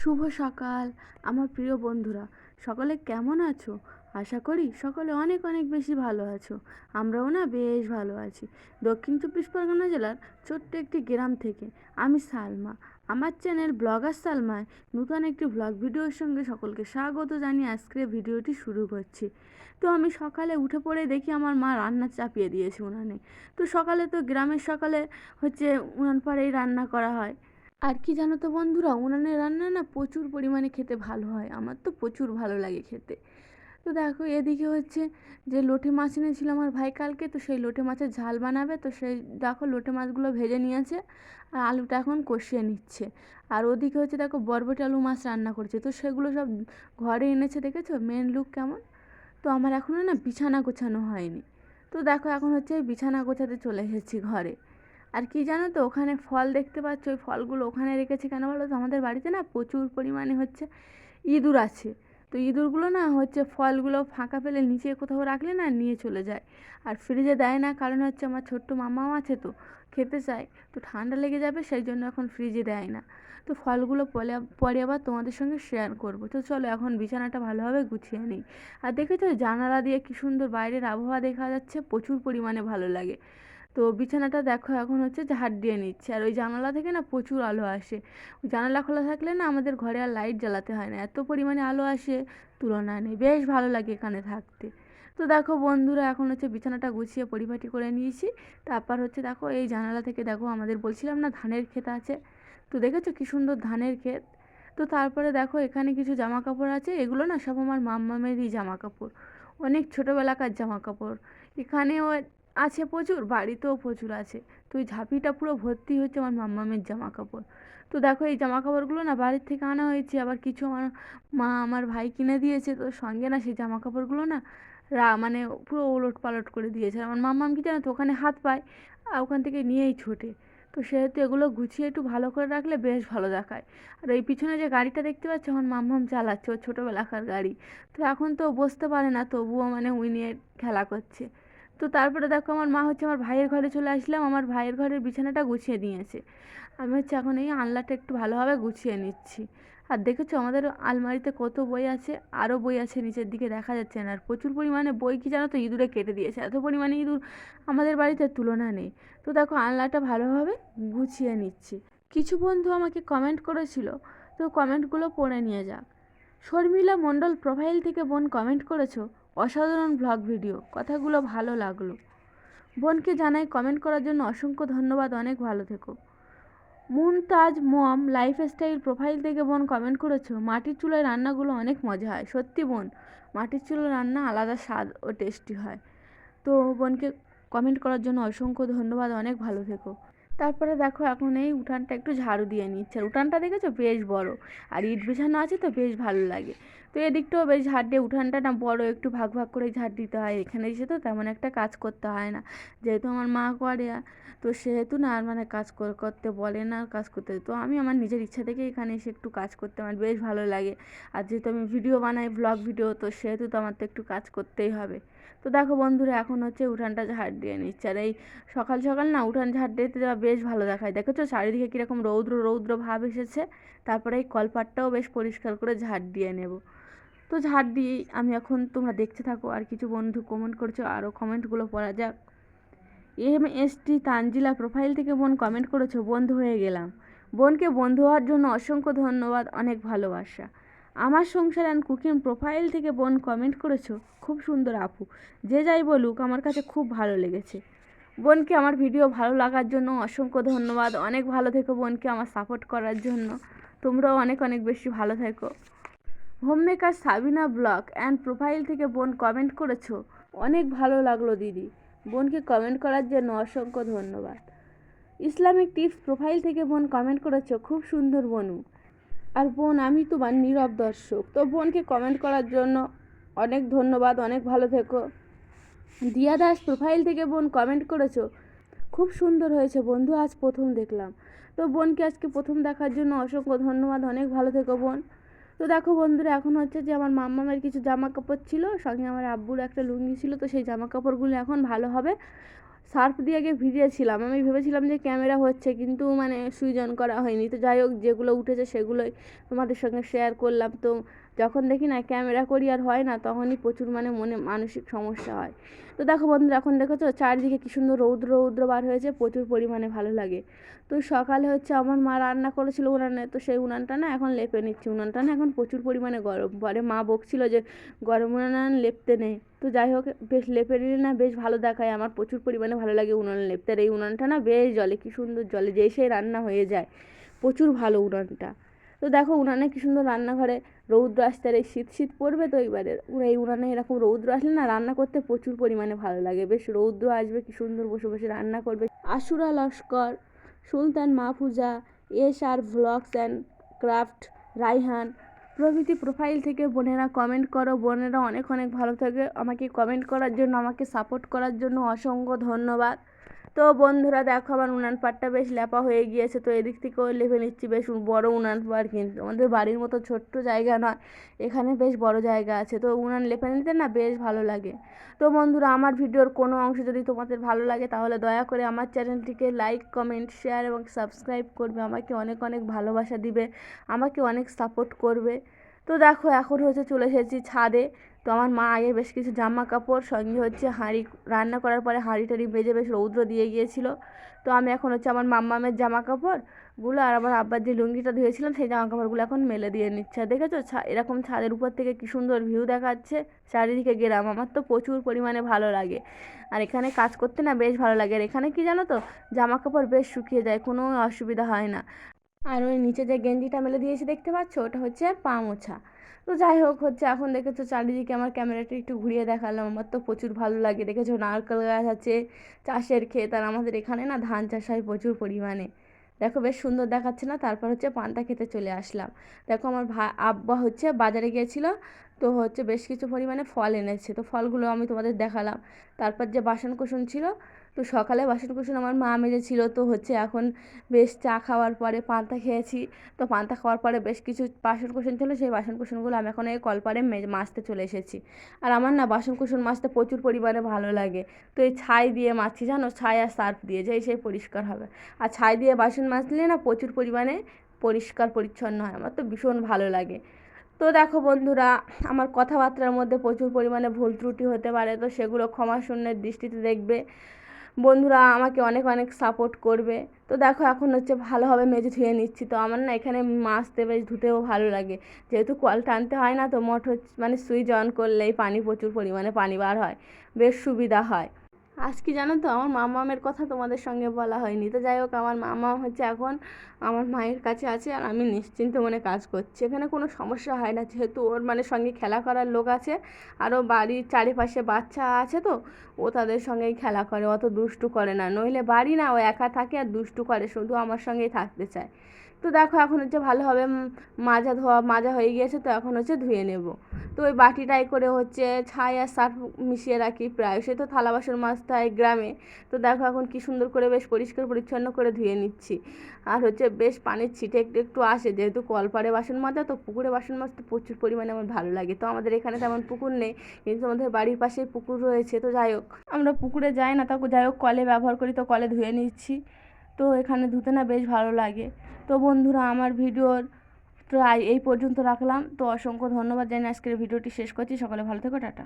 শুভ সকাল আমার প্রিয় বন্ধুরা, সকলে কেমন আছো? আশা করি সকলে অনেক অনেক বেশি ভালো আছো। আমরাও না বেশ ভালো আছি। দক্ষিণ চব্বিশ পরগনা জেলার ছোট্ট একটি গ্রাম থেকে আমি সালমা, আমার চ্যানেল ব্লগার সালমায় নতুন একটি ব্লগ ভিডিওর সঙ্গে সকলকে স্বাগত জানিয়ে আজকের ভিডিওটি শুরু করছি। তো আমি সকালে উঠে পড়ে দেখি আমার মা রান্না চাপিয়ে দিয়েছে উনানে। তো সকালে তো গ্রামের সকালে উনান পাড়েই রান্না করা হয়। আর কি জানো তো বন্ধুরা, উনানের রান্না না প্রচুর পরিমাণে খেতে ভালো হয়, আমার তো প্রচুর ভালো লাগে খেতে। তো দেখো এদিকে যে লোটে মাছ এনেছিল আমার ভাই কালকে, তো সেই লোটে মাছের ঝাল বানাবে। তো সেই দেখো লোটে মাছগুলো ভেজে নিয়েছে আর আলুটা এখন কষিয়ে নিচ্ছে। আর ওদিকে দেখো বরবটি আলু মাছ রান্না করছে, তো সেগুলো সব ঘরে এনেছে। দেখেছো মেন লুক কেমন? তো আমার এখনও না বিছানা গোছানো হয়নি। তো দেখো এখন বিছানা গোছাতে চলে এসেছি ঘরে। আর কি জানো তো, ওখানে ফল দেখতে পাচ্ছ, ওই ফলগুলো ওখানে রেখেছি কেন বলো তো? আমাদের বাড়িতে না প্রচুর পরিমাণে ইঁদুর আছে। তো ইঁদুরগুলো না ফলগুলো ফাঁকা পেলে নিচে কোথাও রাখলে না নিয়ে চলে যায়। আর ফ্রিজে দেয় না, কারণ আমার ছোট্ট মামাও আছে, তো খেতে চায়, তো ঠান্ডা লেগে যাবে, সেই জন্য এখন ফ্রিজে দেয় না। তো ফলগুলো পরে আবার তোমাদের সঙ্গে শেয়ার করবো। তো চলো এখন বিছানাটা ভালোভাবে গুছিয়ে নিই। আর দেখেছো জানালা দিয়ে কি সুন্দর বাইরের আবহাওয়া দেখা যাচ্ছে, প্রচুর পরিমাণে ভালো লাগে। তো বিছানাটা দেখো এখন ঝাড় দিয়ে নিচ্ছে। আর ওই জানালা থেকে না প্রচুর আলো আসে। ওই জানালা খোলা থাকলে না আমাদের ঘরে আর লাইট জ্বালাতে হয় না, এত পরিমাণে আলো আসে তুলনা নেই, বেশ ভালো লাগে এখানে থাকতে। তো দেখো বন্ধুরা এখন বিছানাটা গুছিয়ে পরিপাটি করে নিয়েছি। তারপর দেখো এই জানালা থেকে দেখো আমাদের বলছিলাম না ধানের ক্ষেত আছে, তো দেখেছো কি সুন্দর ধানের ক্ষেত। তো তারপরে দেখো এখানে কিছু জামা কাপড় আছে, এগুলো না সব আমার মাম্মামেরই জামা কাপড়, অনেক ছোটোবেলাকার জামা কাপড়। এখানেও আছে প্রচুর, বাড়িতেও প্রচুর আছে। তো ওই ঝাঁপিটা পুরো ভর্তি আমার মাম্মামের জামা কাপড়। তো দেখো এই জামা কাপড়গুলো না বাড়ির থেকে আনা হয়েছে, আবার কিছু আমার মা আমার ভাই কিনে দিয়েছে। তো সঙ্গে না সেই জামা কাপড়গুলো না মানে পুরো ওলট পালট করে দিয়েছে। আমার মাম্মাম কি জানো তো ওখানে হাত পায়, আর ওখান থেকে নিয়েই ছোটে। তো সেহেতু এগুলো গুছিয়ে একটু ভালো করে রাখলে বেশ ভালো দেখায়। আর এই পিছনে যে গাড়িটা দেখতে পাচ্ছ আমার মাম্মাম চালাচ্ছে, ওর ছোটোবেলাকার গাড়ি। তো এখন তো বসতে পারে না, তবুও উই নিয়ে খেলা করছে। তো তারপরে দেখো আমার মা আমার ভাইয়ের ঘরে চলে আসলাম, আমার ভাইয়ের ঘরের বিছানাটা গুছিয়ে দিয়েছে। আমি এখন এই আলনাটা একটু ভালোভাবে গুছিয়ে নিচ্ছি। আর দেখেছো আমাদের আলমারিতে কত বই আছে, আরও বই আছে নিচের দিকে দেখা যাচ্ছে না। আর প্রচুর পরিমাণে বই কি জানো তো ইঁদুরে কেটে দিয়েছে, এত পরিমাণে ইঁদুর আমাদের বাড়িতে তুলনা নেই। তো দেখো আলনাটা ভালোভাবে গুছিয়ে নিচ্ছি। কিছু বন্ধু আমাকে কমেন্ট করেছিল, তো কমেন্টগুলো পড়ে নিয়ে যাক। শর্মিলা মণ্ডল প্রোফাইল থেকে বোন কমেন্ট করেছো, অসাধারণ ব্লগ ভিডিও, কথাগুলো ভালো লাগলো। বোনকে জানাই কমেন্ট করার জন্য অসংখ্য ধন্যবাদ, অনেক ভালো থেকো। মুনতাজ মম লাইফস্টাইল প্রোফাইল থেকে বোন কমেন্ট করেছো, মাটির চুলায় রান্নাগুলো অনেক মজা হয়। সত্যি বোন, মাটির চুলার রান্না আলাদা স্বাদ ও টেস্টি হয়। তো বোনকে কমেন্ট করার জন্য অসংখ্য ধন্যবাদ, অনেক ভালো থেকো। তারপরে দেখো এখন এই উঠানটা একটু ঝাড়ু দিয়ে নিচ্ছে। আর উঠানটা দেখেছো বেশ বড়, আর ইট বিছানো আছে, তো বেশ ভালো লাগে। তো এদিকটাও বেশ ঝাড় দিয়ে, উঠানটা না বড়, একটু ভাগ ভাগ করে ঝাড় দিতে হয়। এখানে এসে তো তেমন একটা কাজ করতে হয় না, যেহেতু আমার মা করে। তো সেহেতু না আর কাজ করতে বলে না, কাজ করতে। তো আমি আমার নিজের ইচ্ছা থেকে এখানে এসে একটু কাজ করতে আমার বেশ ভালো লাগে। আর যেহেতু আমি ভিডিও বানাই, ব্লগ ভিডিও, তো সেহেতু তো আমার তো একটু কাজ করতেই হবে। তো দেখো বন্ধুরা এখন উঠানটা ঝাড় দিয়ে নিচ্ছে। আর এই সকাল সকাল না উঠান ঝাড় দিতে দেওয়া বেশ ভালো দেখায়। দেখেছো চারিদিকে কীরকম রৌদ্র রৌদ্র ভাব এসেছে। তারপরে এই কলপাটটাও বেশ পরিষ্কার করে ঝাড় দিয়ে নেব। তো ঝাড় দিয়েই আমি এখন, তোমরা দেখতে থাকো। আর কিছু বন্ধু কমেন্ট করছো, আরও কমেন্টগুলো পড়া যাক। MST তানজিলা প্রোফাইল থেকে বোন কমেন্ট করেছো, বন্ধু হয়ে গেলাম। বোনকে বন্ধু হওয়ার জন্য অসংখ্য ধন্যবাদ, অনেক ভালোবাসা। আমার সংসার অ্যান্ড কুকিং প্রোফাইল থেকে বোন কমেন্ট করেছো, খুব সুন্দর আপু, যে যাই বলুক আমার কাছে খুব ভালো লেগেছে। বোনকে আমার ভিডিও ভালো লাগার জন্য অসংখ্য ধন্যবাদ, অনেক ভালো থেকো বোনকে আমার সাপোর্ট করার জন্য। তোমরাও অনেক অনেক বেশি ভালো থেকো। Homemaker Sabina blog and profile থেকে বোন কমেন্ট করেছো, অনেক ভালো লাগলো দিদি। বোনকে কমেন্ট করার জন্য অসংখ্য ধন্যবাদ। ইসলামিক টিপস প্রোফাইল থেকে বোন কমেন্ট করেছো, খুব সুন্দর বনু। আর বোন আমি তোমার নীরব দর্শক। তো বোনকে কমেন্ট করার জন্য অনেক ধন্যবাদ, অনেক ভালো থেকো। দিয়া দাস প্রোফাইল থেকে বোন কমেন্ট করেছো, খুব সুন্দর হয়েছে বন্ধু, আজ প্রথম দেখলাম। তো বোনকে আজকে প্রথম দেখার জন্য অসংখ্য ধন্যবাদ, অনেক ভালো থেকো বোন। তো দেখো বন্ধুরা এখন যে আমার মাম্মামের কিছু জামা কাপড় ছিল, সঙ্গে আমার আব্বুর একটা লুঙ্গি ছিল, তো সেই জামা কাপড়গুলো এখন ভালোভাবে সার্ফ দিয়ে আগে ভিজিয়েছিলাম। আমি ভেবেছিলাম যে ক্যামেরা হচ্ছে, কিন্তু মানে সুইচ অন করা হয়নি। তো যাই হোক, যেগুলো উঠেছে সেগুলোই তোমাদের সঙ্গে শেয়ার করলাম। তো যখন দেখি না ক্যামেরা করি আর হয় না, তখনই প্রচুর মানে মনে মানসিক সমস্যা হয়। তো দেখো বন্ধুরা, এখন দেখেছো চারদিকে কী সুন্দর রৌদ্র রৌদ্র বার হয়েছে, প্রচুর পরিমাণে ভালো লাগে। তো সকালে হচ্ছে আমার মা রান্না করেছিল উনানে, তো সেই উনানটা না এখন লেপে নিচ্ছি। উনানটা না এখন প্রচুর পরিমাণে গরম, পরে মা বকছিল যে গরম উনান লেপতে নেই। তো যাই হোক, বেশ লেপে নিলে না বেশ ভালো দেখায়। আমার প্রচুর পরিমাণে ভালো লাগে উনান লেপতে। আর এই উনানটা না বেশ জ্বলে, কী সুন্দর জ্বলে, যেই সেই রান্না হয়ে যায়, প্রচুর ভালো উনানটা। তো দেখো উনানে কী সুন্দর রান্নাঘরে রৌদ্র আসতে, আর এই শীত শীত পড়বে তো এইবারে এই উনানে এরকম রৌদ্র আসলে না রান্না করতে প্রচুর পরিমাণে ভালো লাগে। বেশ রৌদ্র আসবে, কী সুন্দর বসে বসে রান্না করবে। Ashura Laskar, Sultan Mahfuza, SR vlogs and craft, Raihan প্রভৃতি প্রোফাইল থেকে বোনেরা কমেন্ট করো। বোনেরা অনেক অনেক ভালো থাকে। আমাকে কমেন্ট করার জন্য, আমাকে সাপোর্ট করার জন্য অসংখ্য ধন্যবাদ। তো বন্ধুরা দেখো, আমার উনান পাড়টা বেশ ল্যাপা হয়ে গিয়েছে। তো এদিক থেকেও লেপে নিচ্ছি। বেশ বড় উনান পাড়, কিন্তু আমাদের বাড়ির মতো ছোট্ট জায়গা নয়, এখানে বেশ বড় জায়গা আছে। তো উনান লেপে নিতে না বেশ ভালো লাগে। তো বন্ধুরা, আমার ভিডিওর কোনো অংশ যদি তোমাদের ভালো লাগে, তাহলে দয়া করে আমার চ্যানেলটিকে লাইক, কমেন্ট, শেয়ার এবং সাবস্ক্রাইব করবে। আমাকে অনেক অনেক ভালোবাসা দিবে, আমাকে অনেক সাপোর্ট করবে। তো দেখো, এখন হচ্ছে চলে এসেছি ছাদে। তো আমার মা আগে বেশ কিছু জামা কাপড় সঙ্গে হচ্ছে হাঁড়ি, রান্না করার পরে হাঁড়ি টাড়ি মেজে বেশ রৌদ্র দিয়ে গিয়েছিল। তো আমি এখন হচ্ছে আমার মাম্মামের জামা কাপড়গুলো আর আমার আব্বার যে লুঙ্গিটা ধুয়েছিলাম সেই জামা কাপড়গুলো এখন মেলে দিয়ে নিচ্ছে। আর দেখেছো এরকম ছাদের উপর থেকে কী সুন্দর ভিউ দেখাচ্ছে, চারিদিকে গ্রাম। আমার তো প্রচুর পরিমাণে ভালো লাগে, আর এখানে কাজ করতে না বেশ ভালো লাগে। আর এখানে কি জানো তো, জামা কাপড় বেশ শুকিয়ে যায়, কোনো অসুবিধা হয় না। আর ওই নিচে যে গেঞ্জিটা মেলে দিয়েছি দেখতে পাচ্ছ, ওটা হচ্ছে পা মোছা। তো যাই হোক, হচ্ছে এখন দেখেছো চারিদিকে আমার ক্যামেরাটা একটু ঘুরিয়ে দেখালাম। আমার তো প্রচুর ভালো লাগে। দেখেছো নারকেল গাছ আছে, চাষের ক্ষেত, আর আমাদের এখানে না ধান চাষ হয় প্রচুর পরিমাণে। দেখো বেশ সুন্দর দেখাচ্ছে না। তারপর হচ্ছে পান্তা খেতে চলে আসলাম। দেখো আমার আব্বা হচ্ছে বাজারে গিয়েছিল, তো হচ্ছে বেশ কিছু পরিমাণে ফল এনেছে। তো ফলগুলো আমি তোমাদের দেখালাম। তারপর যে বাসন কোসন ছিল, তো সকালে বাসন কোসন আমার মা মেজেছিল। তো হচ্ছে এখন বেশ চা খাওয়ার পরে পান্তা খেয়েছি। তো পান্তা খাওয়ার পরে বেশ কিছু বাসন কোসন ছিল, সেই বাসন কোসনগুলো আমি এখন এই কলপাড়ে মাজতে চলে এসেছি। আর আমার না বাসন কোসন মাজতে প্রচুর পরিমাণে ভালো লাগে। তো এই ছাই দিয়ে মাজছি, জানো, ছাই আর সার্ফ দিয়ে, যেই সেই পরিষ্কার হবে। আর ছাই দিয়ে বাসন মাজলে না প্রচুর পরিমাণে পরিষ্কার পরিচ্ছন্ন হয়। আমার তো ভীষণ ভালো লাগে। তো দেখো বন্ধুরা, আমার কথাবার্তার মধ্যে প্রচুর পরিমাণে ভুল ত্রুটি হতে পারে, তো সেগুলো ক্ষমাশূন্যের দৃষ্টিতে দেখবে। বন্ধুরা আমাকে অনেক অনেক সাপোর্ট করবে। তো দেখো এখন হচ্ছে ভালোভাবে মেজে ধুয়ে নিচ্ছি। তো আমার না এখানে মাজতে বেশ ধুতেও ভালো লাগে, যেহেতু কল টানতে হয় না। তো মোট হচ্ছে মানে সুইচ অন করলেই পানি, প্রচুর পরিমাণে পানি বার হয়, বেশ সুবিধা হয়। আজ কি জানো তো, আমার মামামের কথা তোমাদের সঙ্গে বলা হয়নি। তো যাই হোক, আমার মামা হচ্ছে এখন আমার মায়ের কাছে আছে, আর আমি নিশ্চিন্ত মনে কাজ করছি। এখানে কোনো সমস্যা হয় না, যেহেতু ওর মানে সঙ্গে খেলা করার লোক আছে। আরও বাড়ির চারিপাশে বাচ্চা আছে, তো ও তাদের সঙ্গেই খেলা করে, অত দুষ্টু করে না। নইলে বাড়ি না, ও একা থাকে আর দুষ্টু করে, শুধু আমার সঙ্গেই থাকতে চায়। তো দেখো এখন হচ্ছে ভালোভাবে মাজা হয়ে গিয়েছে। তো এখন হচ্ছে ধুয়ে নেব। তো ওই বাটিটাই করে হচ্ছে ছাই আর সার্ফ মিশিয়ে রাখি প্রায়, সে তো থালা বাসন মাজতে হয় গ্রামে। তো দেখো এখন কি সুন্দর করে বেশ পরিষ্কার পরিচ্ছন্ন করে ধুয়ে নিচ্ছি। আর হচ্ছে বেশ পানির ছিটে একটু একটু আসে, যেহেতু কলপাড়ে বাসন মাজা, তো পুকুরে বাসন মাজতে প্রচুর পরিমাণে আমার ভালো লাগে। তো আমাদের এখানে তেমন পুকুর নেই, কিন্তু আমাদের বাড়ির পাশেই পুকুর রয়েছে। তো যাই হোক, আমরা পুকুরে যাই না, তাও যাই হোক কলে ব্যবহার করি, তো কলে ধুয়ে নিচ্ছি। তো এখানে ধুতে না বেশ ভালো লাগে। তো বন্ধুরা, আমার ভিডিওর প্রায় এই পর্যন্ত রাখলাম। তো অসংখ্য ধন্যবাদ জানিয়ে আজকের ভিডিওটি শেষ করছি। সকলে ভালো থেকো, টাটা।